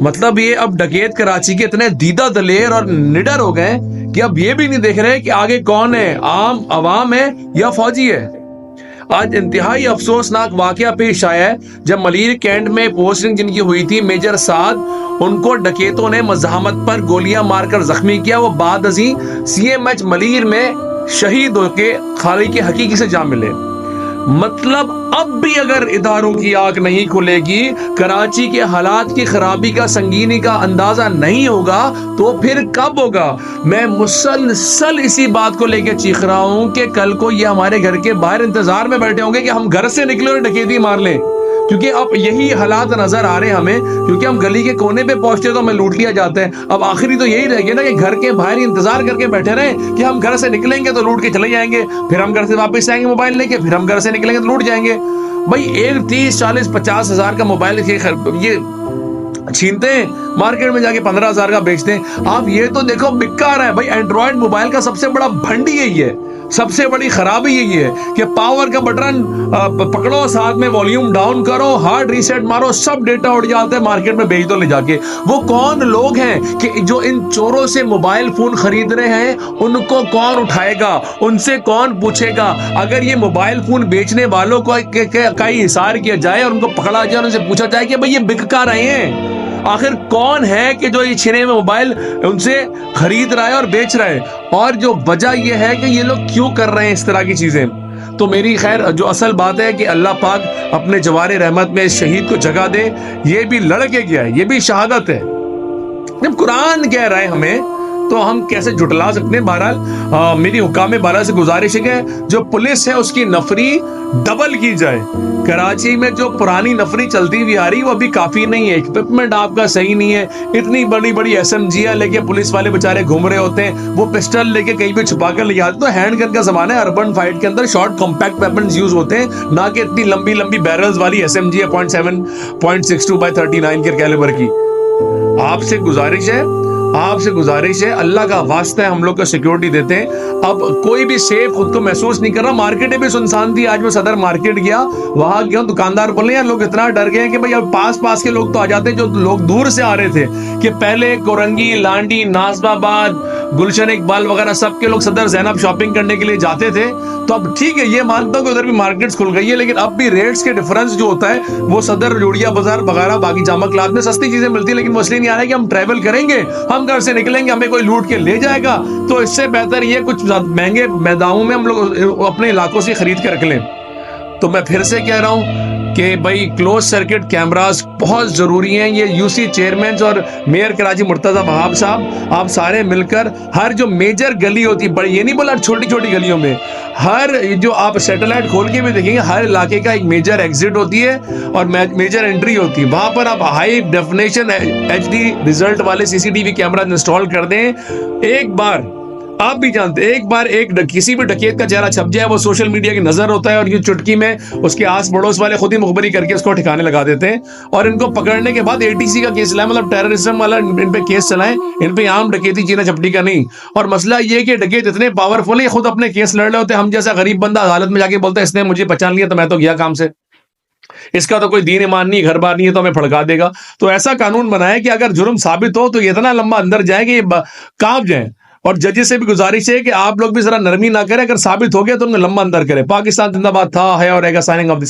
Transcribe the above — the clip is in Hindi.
मतलब ये अब डकैत कराची के इतने दीदा दलेर और निडर हो गए कि अब ये भी नहीं देख रहे कि आगे कौन है, आम अवाम है या फौजी है। आज इंतहाई अफसोसनाक वाकया पेश आया है जब मलिर कैंट में पोस्टिंग जिनकी हुई थी मेजर साद, उनको डकैतों ने मज़ाहमत पर गोलियां मारकर जख्मी किया। वो बाद अजी CMH मलिर में शहीद होके खालिक के हकीकी से जा मिले। मतलब अब भी अगर इदारों की आंख नहीं खुलेगी, कराची के हालात की खराबी का संगीनी का अंदाजा नहीं होगा तो फिर कब होगा। मैं मुसलसल इसी बात को लेकर चीख रहा हूं कि कल को ये हमारे घर के बाहर इंतजार में बैठे होंगे कि हम घर से निकले और डकैती मार लें, क्योंकि अब यही हालात नजर आ रहे हैं हमें, क्योंकि हम गली के कोने पे पहुंचते तो हमें लूट लिया जाता है। अब आखिरी तो यही रह गया ना कि घर के बाहर इंतजार करके बैठे रहे कि हम घर से निकलेंगे तो लूट के चले जाएंगे, फिर हम घर से वापस आएंगे मोबाइल लेके, फिर हम घर से निकलेंगे तो लूट जाएंगे। भाई एक 30-40-50 हजार का मोबाइल ये छीनते हैं, मार्केट में जाके 15,000 का बेचते हैं। आप ये तो देखो बिका रहा है भाई। एंड्रॉयड मोबाइल का सबसे बड़ा भंडी यही है, सबसे बड़ी खराबी यही है कि पावर का बटन पकड़ो, साथ में वॉल्यूम डाउन करो, हार्ड रीसेट मारो, सब डेटा उड़ जाता है, मार्केट में बेच दो ले जाके। वो कौन लोग हैं कि जो इन चोरों से मोबाइल फोन खरीद रहे हैं, उनको कौन उठाएगा, उनसे कौन पूछेगा। अगर ये मोबाइल फोन बेचने वालों को का हिसार किया जाए और उनको पकड़ा जाए, उनसे पूछा जाए कि भाई ये बिक कहाँ रहे हैं, आखिर कौन है कि जो ये छिने हुए मोबाइल उनसे खरीद रहा है और बेच रहा है, और जो वजह ये है कि ये लोग क्यों कर रहे हैं इस तरह की चीजें। तो मेरी खैर जो असल बात है कि अल्लाह पाक अपने जवारे रहमत में इस शहीद को जगह दे। ये भी लड़के गया है, ये भी शहादत है। जब कुरान कह रहा है हमें तो हम कैसे झुटला सकते हैं। बहरहाल मेरी हुकाम बाला से गुजारिश है कि जो पुलिस है उसकी नफरी डबल की जाए। कराची में जो पुरानी नफरी चलती हुई आ रही वो अभी काफी नहीं है, इक्विपमेंट आपका सही नहीं है, इतनी बड़ी बड़ी SMG लेके पुलिस वाले बेचारे घूम रहे होते हैं, वो पिस्टल लेके कहीं पे छुपा कर ले जाते। तो हैंड गन का जमाना है, अर्बन फाइट के अंदर शॉर्ट कॉम्पैक्ट वेपन्स यूज होते हैं, ना कि इतनी लंबी लंबी बैरल्स वाली SMG 0.7 0.62x39 के कैलिबर की। आपसे गुजारिश है अल्लाह का वास्ता है, हम लोग को सिक्योरिटी देते हैं। अब कोई भी सेफ खुद को महसूस नहीं कर रहा। मार्केटें भी सुनसान थी। आज मैं सदर मार्केट गया, वहां गया, दुकानदार बोले यार लोग इतना डर गए कि भाई अब पास के लोग तो आ जाते, जो लोग दूर से आ रहे थे कि पहले कोरंगी, लांडी, नाजबाबाद, गुलशन इकबाल वगैरह सबके लोग सदर ज़ैनब शॉपिंग करने के लिए जाते थे। तो अब ठीक है, ये मानता हूं कि उधर भी मार्केट्स खुल गई है, लेकिन अब भी रेट्स के डिफरेंस जो होता है वो सदर, जोड़िया बाजार वगैरह बाकी जामा क्लास में सस्ती चीजें मिलती है, लेकिन वो इसलिए नहीं आ रहा है कि हम ट्रैवल करेंगे, हम घर से निकलेंगे, हमें कोई लूट के ले जाएगा। तो इससे बेहतर ये कुछ महंगे मैदानों में हम लोग अपने इलाकों से खरीद के रख लें। तो मैं फिर से कह रहा हूं कि भाई क्लोज सर्किट कैमरास बहुत जरूरी हैं। ये UC चेयरमैन और मेयर कराची मुर्तजा वहाब साहब, आप सारे मिलकर हर जो मेजर गली होती है, बड़ी, ये नहीं बोला छोटी छोटी गलियों में, हर जो आप सैटेलाइट खोल के भी देखेंगे हर इलाके का एक मेजर एग्जिट होती है और मेजर एंट्री होती है। वहां पर आप हाई डेफिनेशन HD रिजल्ट वाले CCTV कैमरा इंस्टॉल कर दें। एक बार आप भी जानते हैं, एक बार किसी भी डकैत का चेहरा छप जाए, वो सोशल मीडिया की नजर होता है और ये चुटकी में उसके आस पड़ोस वाले खुद ही मुखबरी करके उसको ठिकाने लगा देते हैं। और इनको पकड़ने के बाद ATC का केस चलाएं, मतलब टेररिज्म वाला इन पे केस चलाएं, इन पे आम डकैती चीना चपटी का नहीं। और मसला ये कि डकैत इतने पावरफुल है, खुद अपने केस लड़ रहे होते हैं। हम जैसा गरीब बंदा अदालत में जाके बोलता है इसने मुझे पहचान लिया तो मैं तो गया काम से, इसका तो कोई दीन ईमान नहीं, घर बार नहीं है, तो हमें फड़का देगा। तो ऐसा कानून बनाए कि अगर जुर्म साबित हो तो ये इतना लंबा अंदर जाए कि कांप जाए। और जजेस से भी गुजारिश है कि आप लोग भी जरा नरमी ना करें, अगर साबित हो गया तो उन्हें लंबा अंदर करें। पाकिस्तान जिंदाबाद था, है और रहेगा। Signing off the